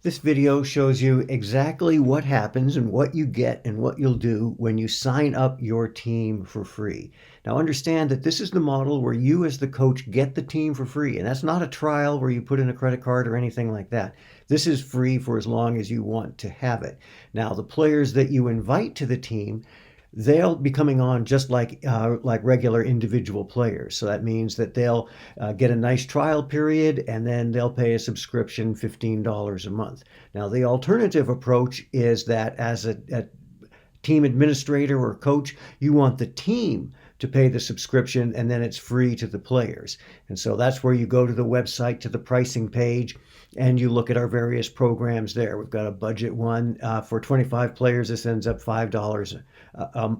This video shows you exactly what happens and what you get and what you'll do when you sign up your team for free. Now understand that this is the model where you as the coach get the team for free, and that's not a trial where you put in a credit card or anything like that. This is free for as long as you want to have it. Now the players that you invite to the team, they'll be coming on just like regular individual players. So that means that they'll get a nice trial period and then they'll pay a subscription, $15 a month. Now the alternative approach is that as a team administrator or coach, you want the team to pay the subscription and then it's free to the players. And so that's where you go to the website, to the pricing page, and you look at our various programs there. We've got a budget one for 25 players. This ends up $5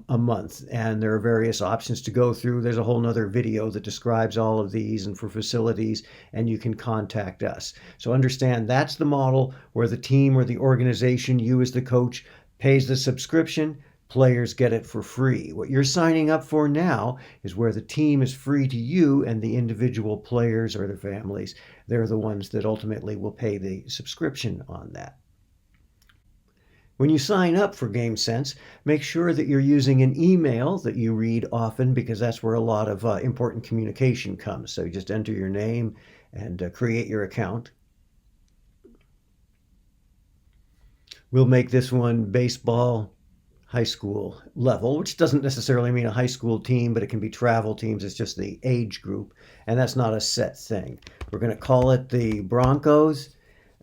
a month. And there are various options to go through. There's a whole nother video that describes all of these and for facilities, and you can contact us. So understand that's the model where the team or the organization, you as the coach, pays the subscription, players get it for free. What you're signing up for now is where the team is free to you and the individual players or their families, they're the ones that ultimately will pay the subscription on that. When you sign up for GameSense, make sure that you're using an email that you read often because that's where a lot of important communication comes. So just enter your name and create your account. We'll make this one baseball high school level, which doesn't necessarily mean a high school team, but it can be travel teams. It's just the age group, and that's not a set thing. We're going to call it the Broncos.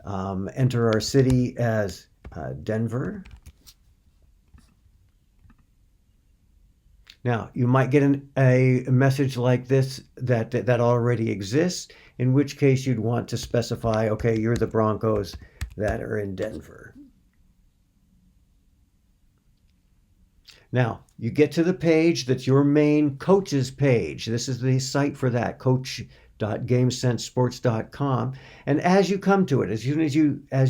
Enter our city as Denver. Now, you might get a message like this that already exists, in which case you'd want to specify, okay, you're the Broncos that are in Denver. Now, you get to the page that's your main coach's page. This is the site for that, coach.gamesensesports.com. And as you come to it, as soon as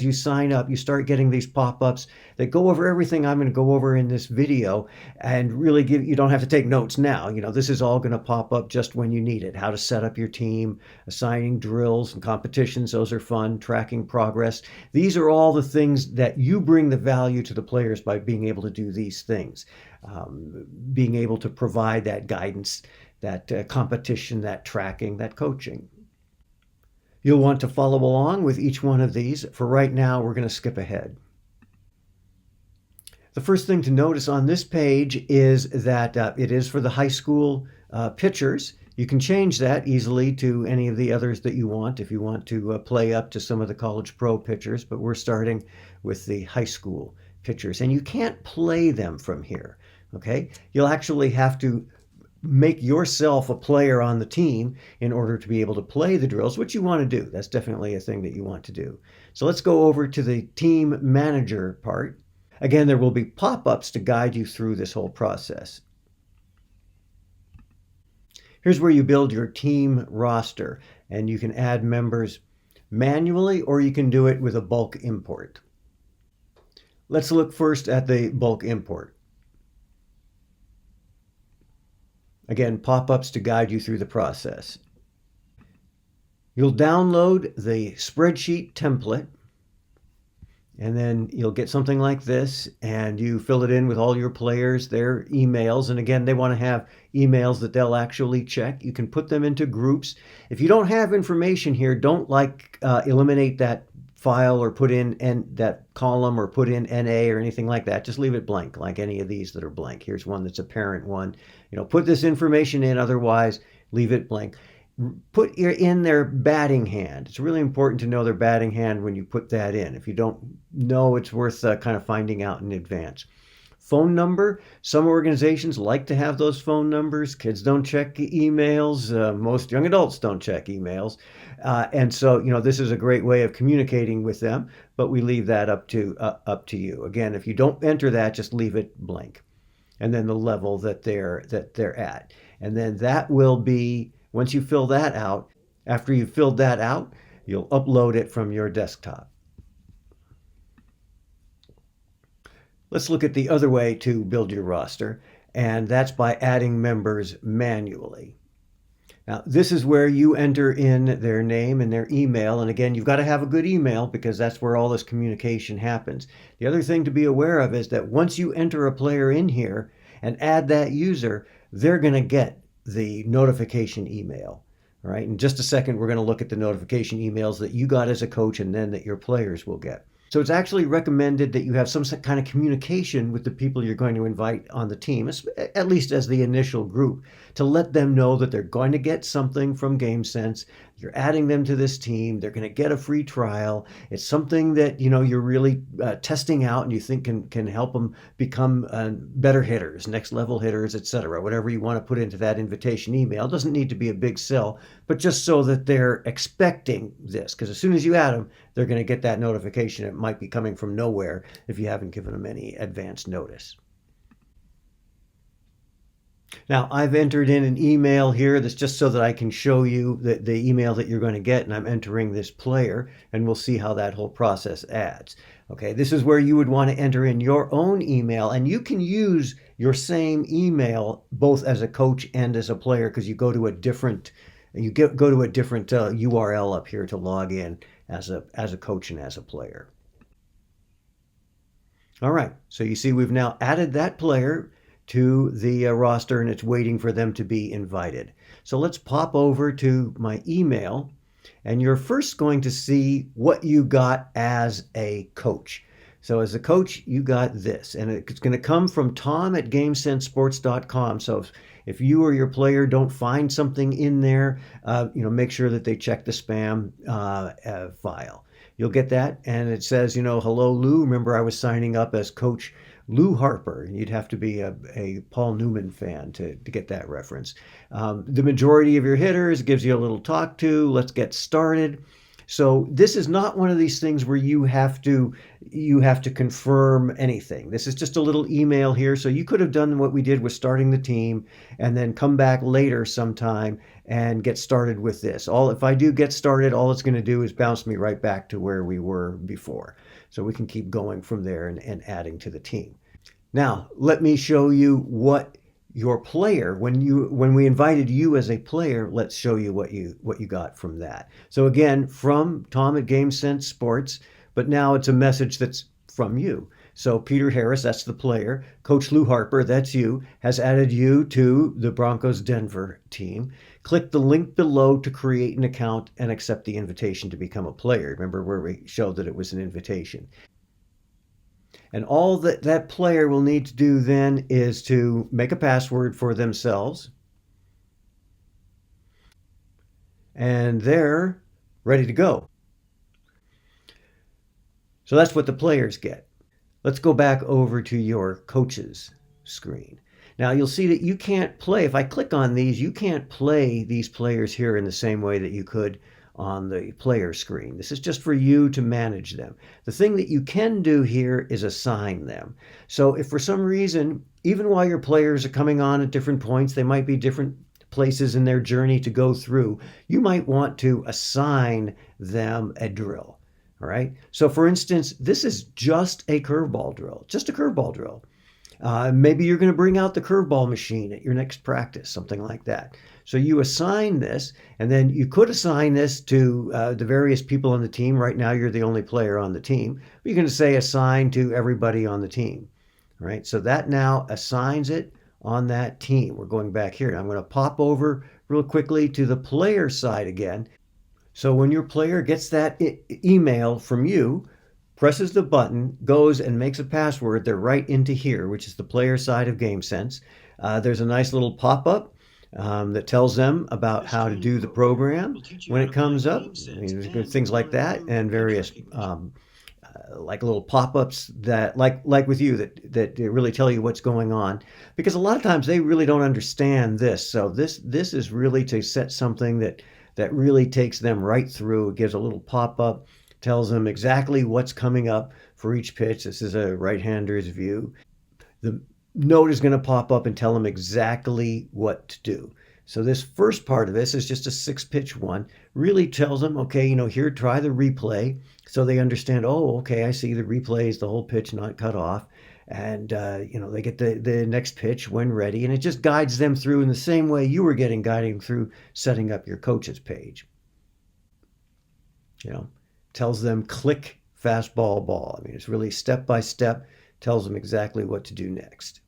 you sign up, you start getting these pop-ups that go over everything I'm going to go over in this video and really you don't have to take notes now. You know, this is all going to pop up just when you need it. How to set up your team, assigning drills and competitions. Those are fun. Tracking progress. These are all the things that you bring the value to the players by being able to do these things. Being able to provide that guidance, that competition, that tracking, that coaching. You'll want to follow along with each one of these. For right now, we're going to skip ahead. The first thing to notice on this page is that it is for the high school pitchers. You can change that easily to any of the others that you want if you want to play up to some of the college pro pitchers, but we're starting with the high school pitchers, and you can't play them from here. Okay, you'll actually have to make yourself a player on the team in order to be able to play the drills, which you want to do. That's definitely a thing that you want to do. So let's go over to the team manager part. Again, there will be pop-ups to guide you through this whole process. Here's where you build your team roster, and you can add members manually or you can do it with a bulk import. Let's look first at the bulk import. Again, pop-ups to guide you through the process. You'll download the spreadsheet template, and then you'll get something like this, and you fill it in with all your players, their emails, and again, they want to have emails that they'll actually check. You can put them into groups. If you don't have information here, don't eliminate that file or put in that column or put in NA or anything like that. Just leave it blank, like any of these that are blank. Here's one that's a parent one. You know, put this information in, otherwise leave it blank. Put in their batting hand. It's really important to know their batting hand when you put that in. If you don't know, it's worth kind of finding out in advance. Phone number. Some organizations like to have those phone numbers. Kids don't check emails. Most young adults don't check emails. And so, you know, this is a great way of communicating with them, but we leave that up to you. Again, if you don't enter that, just leave it blank. And then the level that they're at. And then that will be, once you fill that out, after you've filled that out, you'll upload it from your desktop. Let's look at the other way to build your roster, and that's by adding members manually. Now, this is where you enter in their name and their email. And again, you've got to have a good email because that's where all this communication happens. The other thing to be aware of is that once you enter a player in here and add that user, they're going to get the notification email. All right. In just a second, we're going to look at the notification emails that you got as a coach and then that your players will get. So it's actually recommended that you have some kind of communication with the people you're going to invite on the team, at least as the initial group, to let them know that they're going to get something from GameSense. You're adding them to this team. They're going to get a free trial. It's something that you're really testing out and you think can help them become better hitters, next level hitters, etc. Whatever you want to put into that invitation email. It doesn't need to be a big sell, but just so that they're expecting this, because as soon as you add them, they're going to get that notification. It might be coming from nowhere if you haven't given them any advance notice. Now, I've entered in an email here that's just so that I can show you the email that you're going to get, and I'm entering this player, and we'll see how that whole process adds. Okay, this is where you would want to enter in your own email, and you can use your same email both as a coach and as a player because you go to a different URL up here to log in as a coach and as a player. All right, so you see we've now added that player to the roster and it's waiting for them to be invited. So let's pop over to my email and you're first going to see what you got as a coach. So as a coach, you got this, and it's going to come from tom@gamesensesports.com. So if you or your player don't find something in there, make sure that they check the spam file. You'll get that, and it says, hello, Lou. Remember, I was signing up as Coach Lou Harper. You'd have to be a Paul Newman fan to get that reference. The majority of your hitters gives you a little talk to. Let's get started. So this is not one of these things where you have to confirm anything. This is just a little email here. So you could have done what we did with starting the team and then come back later sometime and get started with this. If I do get started, all it's going to do is bounce me right back to where we were before. So we can keep going from there and adding to the team. Now, let me show you what your player, when we invited you as a player, let's show you what you got from that. So again, from Tom at GameSense Sports, but now it's a message that's from you. So Peter Harris, that's the player. Coach Lou Harper, that's you, has added you to the Broncos Denver team. Click the link below to create an account and accept the invitation to become a player. Remember where we showed that it was an invitation. And all that player will need to do then is to make a password for themselves. And they're ready to go. So that's what the players get. Let's go back over to your coaches screen. Now you'll see that you can't play. If I click on these, you can't play these players here in the same way that you could on the player screen. This is just for you to manage them. The thing that you can do here is assign them. So if for some reason, even while your players are coming on at different points, they might be different places in their journey to go through, you might want to assign them a drill. All right. So for instance, this is just a curveball drill, Maybe you're going to bring out the curveball machine at your next practice, something like that. So you assign this, and then you could assign this to the various people on the team. Right now, you're the only player on the team. But you're going to say assign to everybody on the team. All right. So that now assigns it on that team. We're going back here. I'm going to pop over real quickly to the player side again. So when your player gets that email from you, presses the button, goes and makes a password, they're right into here, which is the player side of GameSense. There's a nice little pop-up that tells them about how to do the program when it comes up. Things like that, and various like little pop-ups that, like with you, that really tell you what's going on. Because a lot of times they really don't understand this. So this is really to set something that really takes them right through. It gives a little pop-up, tells them exactly what's coming up for each pitch. This is a right-hander's view. The note is going to pop up and tell them exactly what to do. So this first part of this is just a 6-pitch one. Really tells them, okay, here, try the replay. So they understand, oh, okay, I see the replay is the whole pitch not cut off. and they get the next pitch when ready, and it just guides them through in the same way you were getting guiding through setting up your coaches page. you know Tells them click fastball ball. I mean, it's really step by step, tells them exactly what to do next.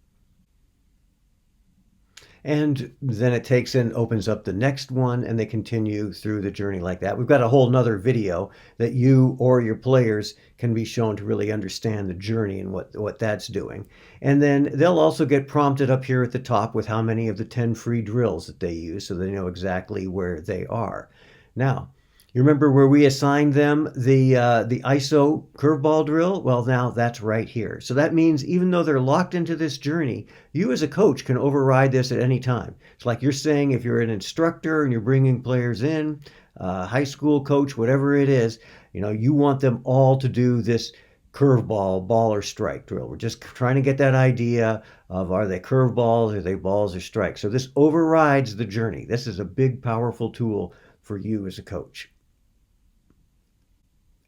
And then it takes and opens up the next one, and they continue through the journey like that. We've got a whole nother video that you or your players can be shown to really understand the journey and what that's doing. And then they'll also get prompted up here at the top with how many of the 10 free drills that they use, so they know exactly where they are. Now, you remember where we assigned them the ISO curveball drill? Well, now that's right here. So that means even though they're locked into this journey, you as a coach can override this at any time. It's like you're saying, if you're an instructor and you're bringing players in, high school coach, whatever it is, you want them all to do this curveball, ball or strike drill. We're just trying to get that idea of, are they curveballs, are they balls or strikes? So this overrides the journey. This is a big, powerful tool for you as a coach.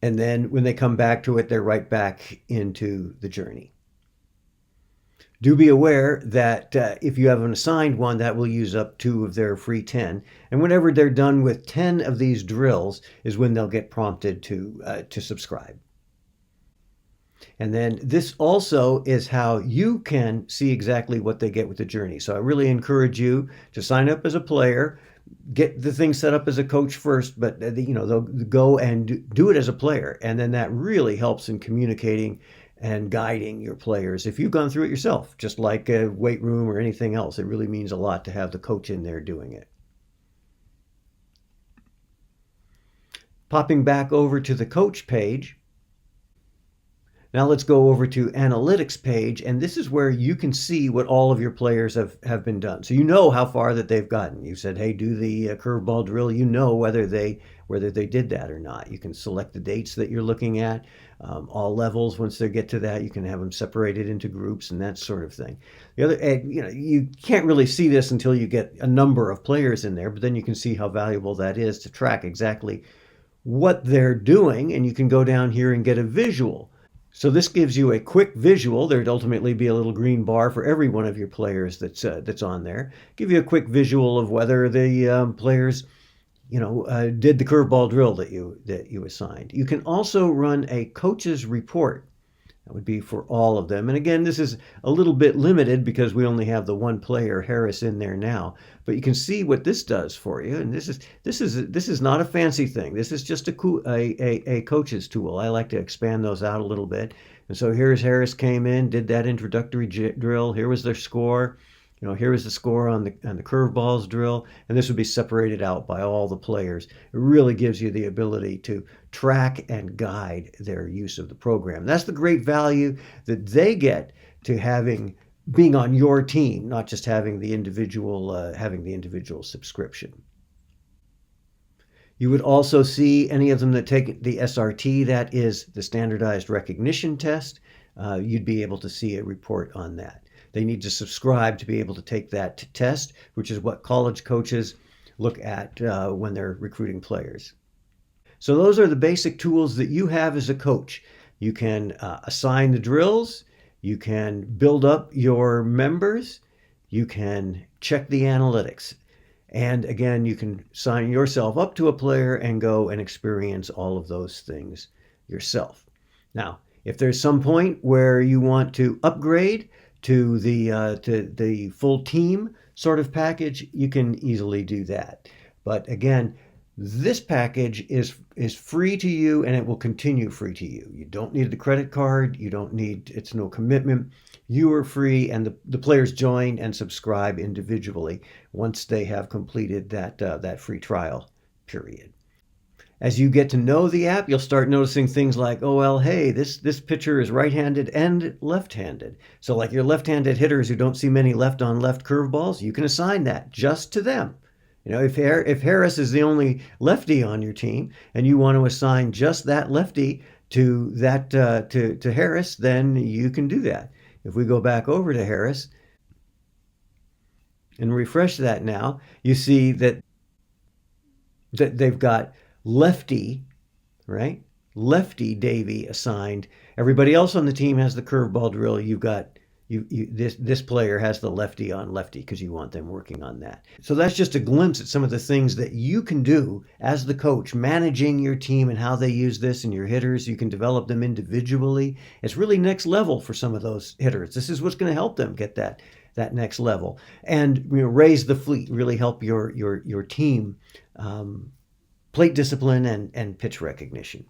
And then when they come back to it, they're right back into the journey. Do be aware that if you have an assigned one, that will use up 2 of their free 10. And whenever they're done with 10 of these drills is when they'll get prompted to subscribe. And then this also is how you can see exactly what they get with the journey. So I really encourage you to sign up as a player, get the thing set up as a coach first, but they'll go and do it as a player, and then that really helps in communicating and guiding your players. If you've gone through it yourself, just like a weight room or anything else, it really means a lot to have the coach in there doing it. Popping back over to the coach page. Now let's go over to analytics page, and this is where you can see what all of your players have been done. So you know how far that they've gotten. You said, hey, do the curveball drill. You know whether they did that or not. You can select the dates that you're looking at, all levels. Once they get to that, you can have them separated into groups and that sort of thing. The other, you can't really see this until you get a number of players in there, but then you can see how valuable that is to track exactly what they're doing, and you can go down here and get a visual. So this gives you a quick visual. There'd ultimately be a little green bar for every one of your players that's on there. Give you a quick visual of whether the players, did the curveball drill that you assigned. You can also run a coach's report. That would be for all of them. And again, this is a little bit limited because we only have the one player, Harris, in there now. But you can see what this does for you. And this is not a fancy thing. This is just a coach's tool. I like to expand those out a little bit. And so here's Harris came in, did that introductory drill. Here was their score. Here is the score on the curveballs drill, and this would be separated out by all the players. It really gives you the ability to track and guide their use of the program. That's the great value that they get to being on your team, not just having the individual subscription. You would also see any of them that take the SRT, that is the standardized recognition test. You'd be able to see a report on that. They need to subscribe to be able to take that test, which is what college coaches look at when they're recruiting players. So those are the basic tools that you have as a coach. You can assign the drills, you can build up your members, you can check the analytics. And again, you can sign yourself up to a player and go and experience all of those things yourself. Now, if there's some point where you want to upgrade to the full team sort of package, you can easily do that. But again, this package is free to you, and it will continue free to you. You don't need the credit card. It's no commitment. You are free, and the players join and subscribe individually once they have completed that free trial period. As you get to know the app, you'll start noticing things like, oh, well, hey, this pitcher is right-handed and left-handed. So like your left-handed hitters who don't see many left-on-left curveballs, you can assign that just to them. If Harris is the only lefty on your team and you want to assign just that lefty to Harris, then you can do that. If we go back over to Harris and refresh that now, you see that they've got lefty, right? lefty Davy assigned. Everybody else on the team has the curveball drill. You've got this player has the lefty on lefty because you want them working on that. So that's just a glimpse at some of the things that you can do as the coach, managing your team and how they use this, and your hitters. You can develop them individually. It's really next level for some of those hitters. This is what's going to help them get that next level, and raise the fleet. Really help your team, plate discipline and pitch recognition.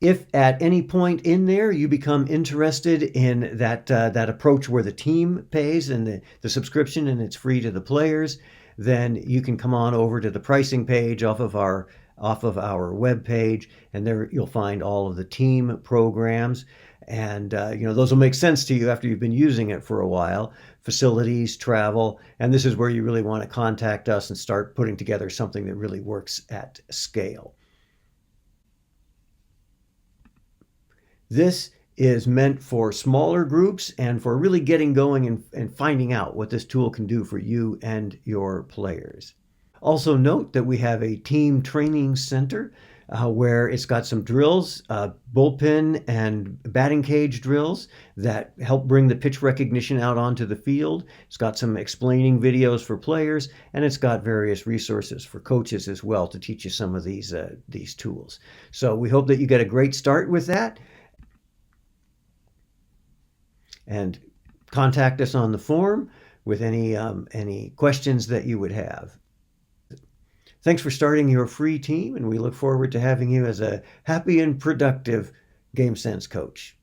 If at any point in there you become interested in that approach where the team pays and the subscription and it's free to the players, then you can come on over to the pricing page off of our web page, and there you'll find all of the team programs. And those will make sense to you after you've been using it for a while. Facilities, travel, and this is where you really want to contact us and start putting together something that really works at scale. This is meant for smaller groups and for really getting going and finding out what this tool can do for you and your players. Also note that we have a team training center where it's got some drills, bullpen and batting cage drills that help bring the pitch recognition out onto the field. It's got some explaining videos for players, and it's got various resources for coaches as well to teach you some of these tools. So we hope that you get a great start with that. And contact us on the forum with any questions that you would have. Thanks for starting your free team, and we look forward to having you as a happy and productive GameSense coach.